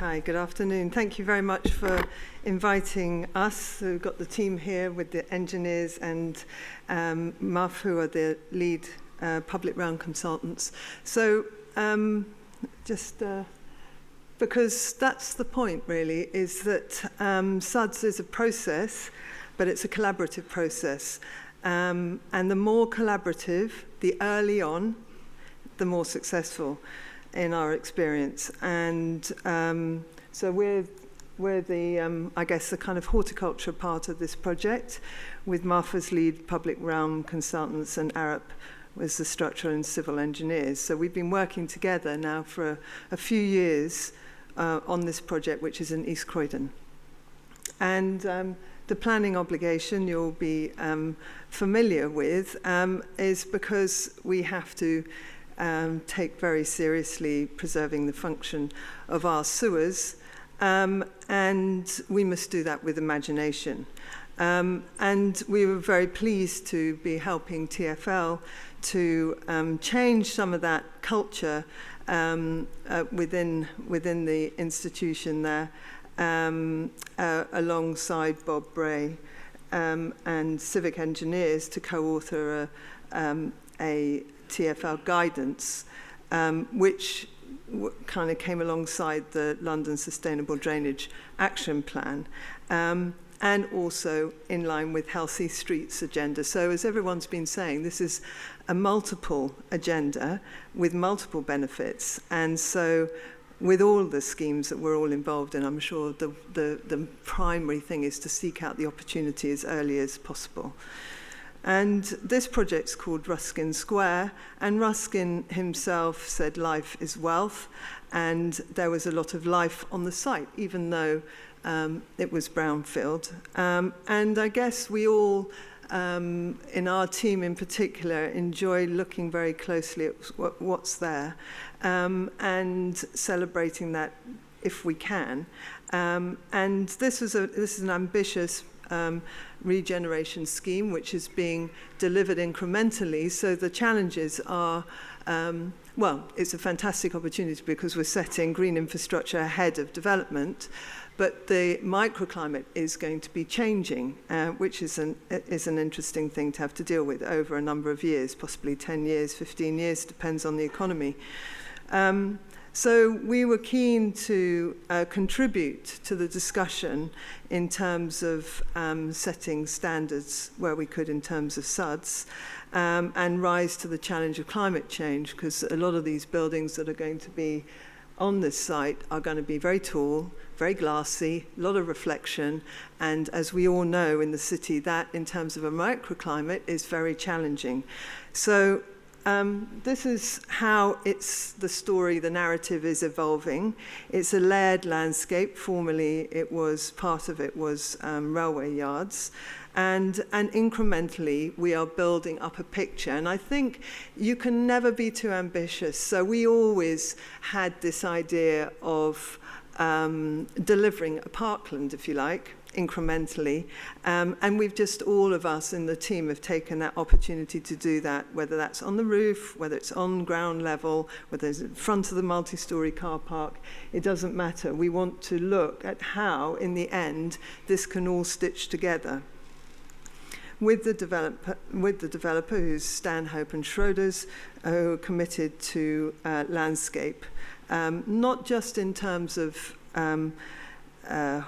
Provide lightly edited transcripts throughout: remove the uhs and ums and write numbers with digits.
Hi, good afternoon. Thank you very much for inviting us. We've got the team here with the engineers and Muff, who are the lead public realm consultants. So because that's the point, really, is that SuDS is a process, but it's a collaborative process. And the more collaborative, the early on, the more successful in our experience. And so we're the, I guess, the kind of horticulture part of this project, with Muff as lead public realm consultants and Arup as the structural and civil engineers. So we've been working together now for a few years on this project, which is in East Croydon. And the planning obligation you'll be familiar with is because we have to take very seriously preserving the function of our sewers, and we must do that with imagination. And we were very pleased to be helping TfL to change some of that culture within the institution there, alongside Bob Bray and civic engineers, to co-author a TfL guidance, which kind of came alongside the London Sustainable Drainage Action Plan, and also in line with Healthy Streets agenda. So as everyone's been saying, this is a multiple agenda with multiple benefits. And so with all the schemes that we're all involved in, I'm sure the primary thing is to seek out the opportunity as early as possible. And this project's called Ruskin Square, and Ruskin himself said life is wealth, and there was a lot of life on the site, even though it was brownfield. And I guess we all, in our team in particular, enjoy looking very closely at what's there, and celebrating that if we can. And this is an ambitious regeneration scheme which is being delivered incrementally. So the challenges are, well, it's a fantastic opportunity because we're setting green infrastructure ahead of development, but the microclimate is going to be changing, which is an interesting thing to have to deal with over a number of years, possibly 10 years, 15 years, depends on the economy. So we were keen to contribute to the discussion in terms of setting standards where we could in terms of SuDS, and rise to the challenge of climate change, because a lot of these buildings that are going to be on this site are going to be very tall, very glassy, a lot of reflection, and as we all know in the city, that in terms of a microclimate is very challenging. So this is how the story, the narrative is evolving. It's a layered landscape. Formerly, part of it was railway yards. And incrementally, we are building up a picture. And I think you can never be too ambitious. So we always had this idea of delivering a parkland, if you like, incrementally. And we've just, all of us in the team have taken that opportunity to do that, whether that's on the roof, whether it's on ground level, whether it's in front of the multi-story car park, it doesn't matter. We want to look at how, in the end, this can all stitch together. With the developer, who's Stanhope and Schroders, who are committed to landscape, not just in terms of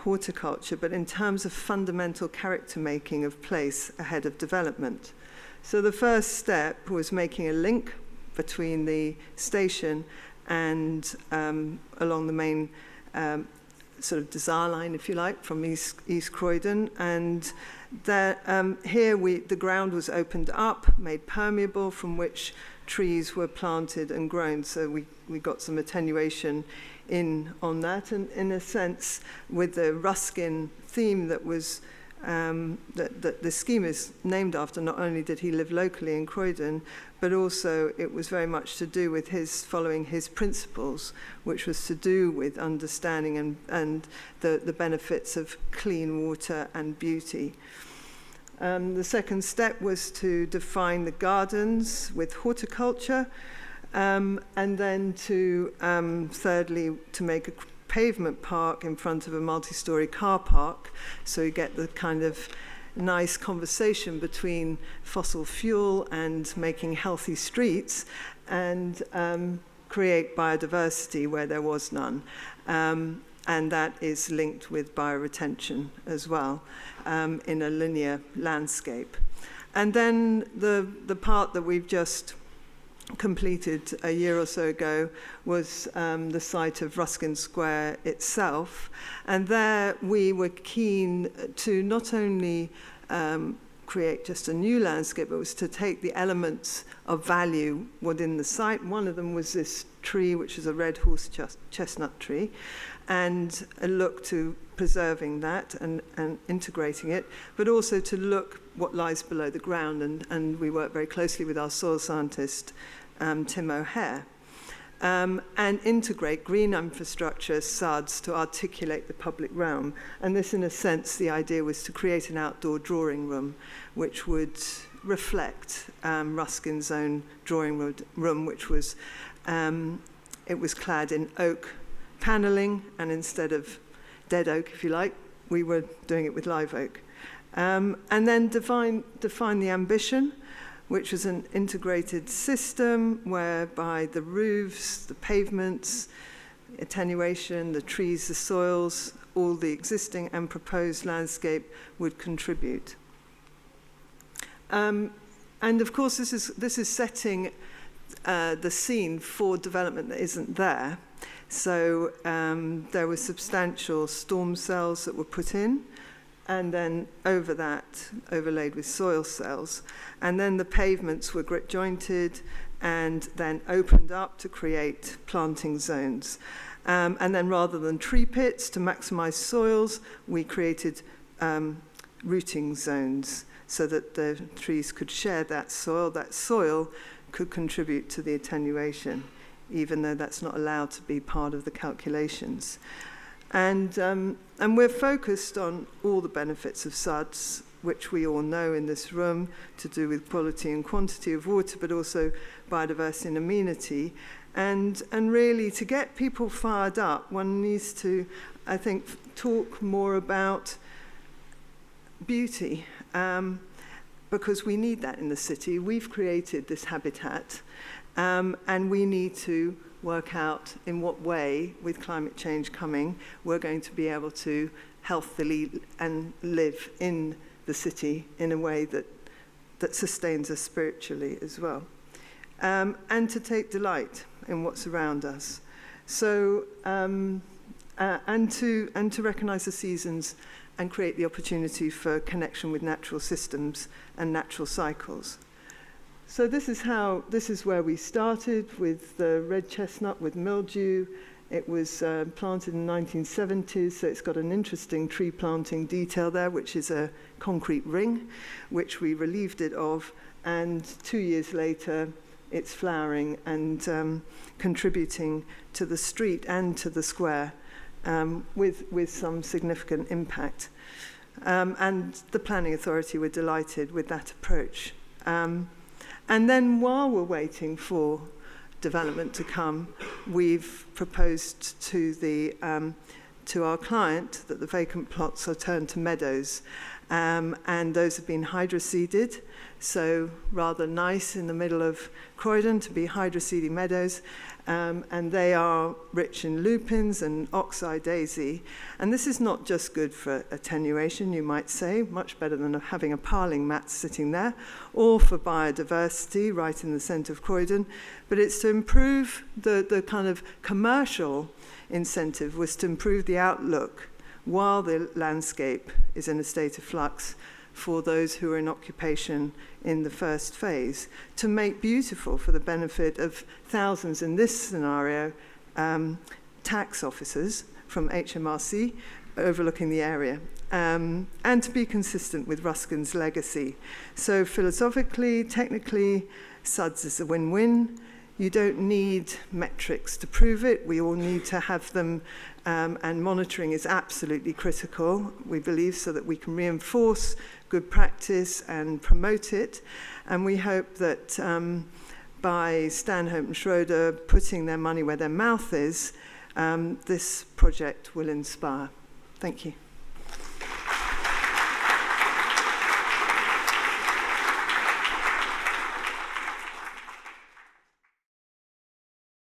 horticulture, but in terms of fundamental character making of place ahead of development. So the first step was making a link between the station and along the main sort of desire line, if you like, from East Croydon. And here the ground was opened up, made permeable, from which trees were planted and grown. So we got some attenuation in on that, and in a sense, with the Ruskin theme that was that the scheme is named after. Not only did he live locally in Croydon, but also it was very much to do with his following his principles, which was to do with understanding and the benefits of clean water and beauty. The second step was to define the gardens with horticulture, and then to thirdly, to make pavement park in front of a multi-story car park, so you get the kind of nice conversation between fossil fuel and making healthy streets, and create biodiversity where there was none. And that is linked with bioretention as well, in a linear landscape. And then the part that we've just completed a year or so ago was the site of Ruskin Square itself. And there we were keen to not only create just a new landscape, but was to take the elements of value within the site. One of them was this tree, which is a red horse chestnut tree, and a look to preserving that and integrating it, but also to look what lies below the ground. And we work very closely with our soil scientist, Tim O'Hare, and integrate green infrastructure, SuDS, to articulate the public realm. And this, in a sense, the idea was to create an outdoor drawing room, which would reflect Ruskin's own drawing room, which was, it was clad in oak paneling, and instead of dead oak, if you like, we were doing it with live oak. And then define the ambition, which was an integrated system whereby the roofs, the pavements, attenuation, the trees, the soils, all the existing and proposed landscape would contribute. And of course, this is setting the scene for development that isn't there. So there were substantial storm cells that were put in, and then over that, overlaid with soil cells. And then the pavements were grit jointed and then opened up to create planting zones. And then rather than tree pits to maximize soils, we created rooting zones so that the trees could share that soil. That soil could contribute to the attenuation, even though that's not allowed to be part of the calculations. And we're focused on all the benefits of SuDS, which we all know in this room, to do with quality and quantity of water, but also biodiversity and amenity. And really, to get people fired up, one needs to, I think, talk more about beauty, because we need that in the city. We've created this habitat, and we need to work out in what way, with climate change coming, we're going to be able to healthily and live in the city in a way that sustains us spiritually as well. And to take delight in what's around us. So, and to recognize the seasons and create the opportunity for connection with natural systems and natural cycles. So this is where we started with the red chestnut with mildew. It was planted in the 1970s, so it's got an interesting tree planting detail there, which is a concrete ring, which we relieved it of, and 2 years later, it's flowering and contributing to the street and to the square with some significant impact. And the planning authority were delighted with that approach. And then while we're waiting for development to come, we've proposed to our client that the vacant plots are turned to meadows. And those have been hydroseeded, so rather nice in the middle of Croydon to be hydroseedy meadows. And they are rich in lupins and oxeye daisy. And this is not just good for attenuation, you might say, much better than having a piling mat sitting there, or for biodiversity right in the centre of Croydon, but it's to improve the kind of commercial incentive was to improve the outlook while the landscape is in a state of flux for those who are in occupation in the first phase, to make beautiful for the benefit of thousands, in this scenario, tax officers from HMRC overlooking the area, and to be consistent with Ruskin's legacy. So philosophically, technically, SuDS is a win-win. You don't need metrics to prove it. We all need to have them, and monitoring is absolutely critical, we believe, so that we can reinforce good practice and promote it. And we hope that by Stanhope and Schroeder putting their money where their mouth is, this project will inspire. Thank you.